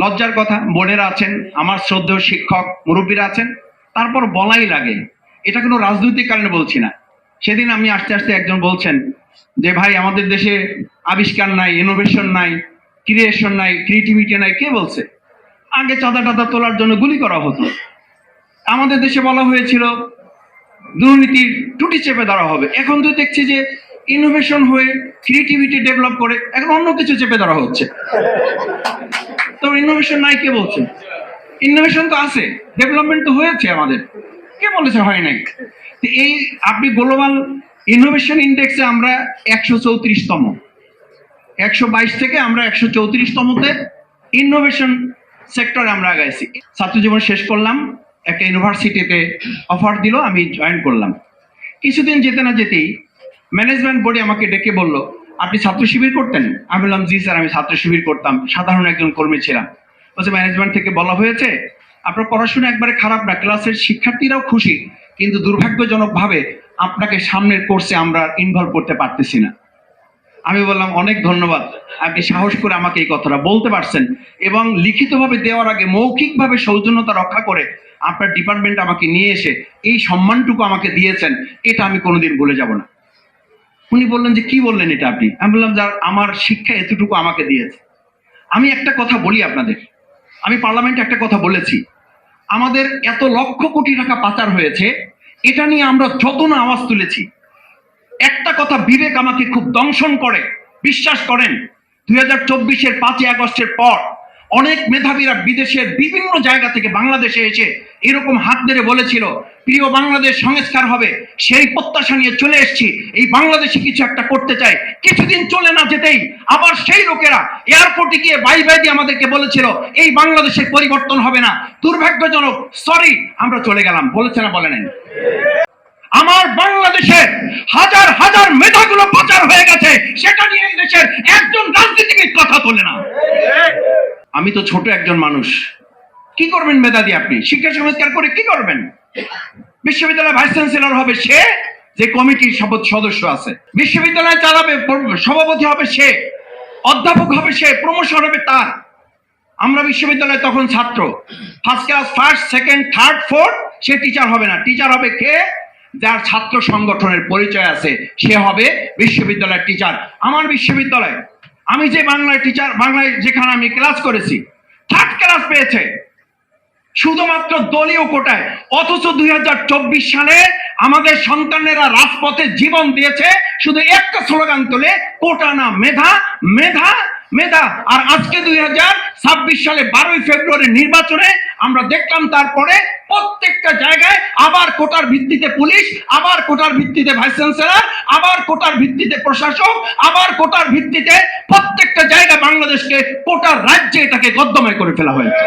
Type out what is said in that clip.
লজ্জার কথা, বোনেরা আছেন, আমার শ্রদ্ধেয় শিক্ষক মুরব্বীরা আছেন, তারপর বলাই লাগে। এটা কোনো রাজনৈতিক কারণে বলছি না। সেদিন আমি আসতে আসতে একজন বলছেন যে ভাই আমাদের দেশে আবিষ্কার নাই, ইনোভেশন নাই, ক্রিয়েশন নাই, ক্রিয়েটিভিটি নাই। কে বলছে? আগে চাঁদা টাদা তোলার জন্য গুলি করা হতো। আমাদের দেশে বলা হয়েছিল দুর্নীতির টুটি চেপে ধরা হবে। এখন তো দেখছি যে ইনোভেশন হয়ে ক্রিয়েটিভিটি ডেভেলপ করে এখন অন্য কিছু চেপে ধরা হচ্ছে। তো ইনোভেশন নাই কে বলছে? ইনোভেশন তো আছে, ডেভেলপমেন্ট তো হয়েছে আমাদের। কে বলেছে হয় নাই? এই আপনি গ্লোবাল ইনোভেশন ইন্ডেক্সে আমরা 134তম, 122 থেকে আমরা 134তমতে ইনোভেশন সেক্টরে আমরা আগাইছি। ছাত্র জীবন শেষ করলাম, একটা ইউনিভার্সিটিতে অফার দিল, আমি জয়েন করলাম। কিছুদিন যেতে না যেতেই ম্যানেজমেন্ট বোর্ডে আমাকে ডেকে বলল, আপনি ছাত্র শিবির করতেন? আমি বললাম জি স্যার, আমি ছাত্র শিবির করতাম, সাধারণ একজন কর্মী ছিলাম। বলছে ম্যানেজমেন্ট থেকে বলা হয়েছে আপনার পড়াশোনা একবারে খারাপ না, ক্লাসের শিক্ষার্থীরাও খুশি, কিন্তু দুর্ভাগ্যজনক ভাবে আপনাকে সামনের কোর্সে আমরা ইনভলভ করতে পারতেছি না। আমি বললাম অনেক ধন্যবাদ, আপনি সাহস করে আমাকে এই কথাটা বলতে পারছেন এবং লিখিতভাবে দেওয়ার আগে মৌখিকভাবে সৌজন্যতা রক্ষা করে আপনার ডিপার্টমেন্ট আমাকে নিয়ে এসে এই সম্মানটুকু আমাকে দিয়েছেন, এটা আমি কোনোদিন ভুলে যাব না। উনি বললেন যে কি বললেন এটা আপনি? আমি বললাম যার আমার শিক্ষা এতটুকু আমাকে দিয়েছে। আমি একটা কথা বলি আপনাদের, আমি পার্লামেন্টে একটা কথা বলেছি, আমাদের এত লক্ষ কোটি টাকা পাচার হয়েছে, এটা নিয়ে আমরা যত না আওয়াজ তুলেছি, একটা কথা বিবেক আমাকে খুব দংশন করে। বিশ্বাস করেন 2024-এর 5ই আগস্টের পর অনেক মেধাবীরা বিদেশের বিভিন্ন জায়গা থেকে বাংলাদেশে এসে এরকম হাত ধরে বলেছিল প্রিয় বাংলাদেশ সংস্কার হবে। সেই প্রত্যাশা নিয়ে চলে এসেছি, এই বাংলাদেশে কিছু একটা করতে চাই। কিছুদিন চলে না যেতেই আবার সেই লোকেরা এয়ারপোর্টে গিয়ে বাই বাই দিয়ে আমাদেরকে বলেছিল এই বাংলাদেশের পরিবর্তন হবে না। দুর্ভাগ্যজনক, সরি, আমরা চলে গেলাম। বলেছে না বলে নাই? আমার বাংলাদেশে হাজার হাজার মেধাগুলো পাচার হয়ে গেছে, সেটা নিয়ে এই দেশের একজন রাজনীতিবিদ কথা তোলে না। আমি তো ছোট একজন মানুষ, কি করবেন মেধা দিয়ে? আপনি শিক্ষা সংস্কার করে কি করবেন? বিশ্ববিদ্যালয় ভাইস চ্যান্সেলর হবে সে, যে কমিটির সদস্য আছে। বিশ্ববিদ্যালয় চালাবে, সভাপতি হবে সে, অধ্যাপক হবে সে, প্রমোশন হবে তার। আমরা বিশ্ববিদ্যালয়ে তখন ছাত্র, first class, first, second, third, fourth, সে টিচার হবে না। টিচার হবে কে? যার ছাত্র সংগঠনের পরিচয় আছে, সে হবে বিশ্ববিদ্যালয়ের টিচার। আমার বিশ্ববিদ্যালয়, আমি যে বাংলায় টিচার, বাংলায় যেখানে আমি ক্লাস করেছি, থার্ড ক্লাস পেয়েছে শুধুমাত্র দলীয় কোটায়। অথচ 2024 সালে আমাদের সন্তানেরা রাজপথে জীবন দিয়েছে শুধু একটা স্লোগান তোলে, কোটা না মেধা, মেধা, মেধা। আর আজকে 2026 সালে 12ই ফেব্রুয়ারি নির্বাচনে আমরা দেখলাম তারপরে প্রত্যেকটা জায়গায় আবার কোটার ভিত্তিতে পুলিশ, আবার কোটার ভিত্তিতে ভাইস চ্যান্সেলর, আবার কোটার ভিত্তিতে প্রশাসক, আবার কোটার ভিত্তিতে প্রত্যেকটা জায়গায় বাংলাদেশকে কোটার রাজ্যে এটাকে গদ্যময় করে ফেলা হয়েছে।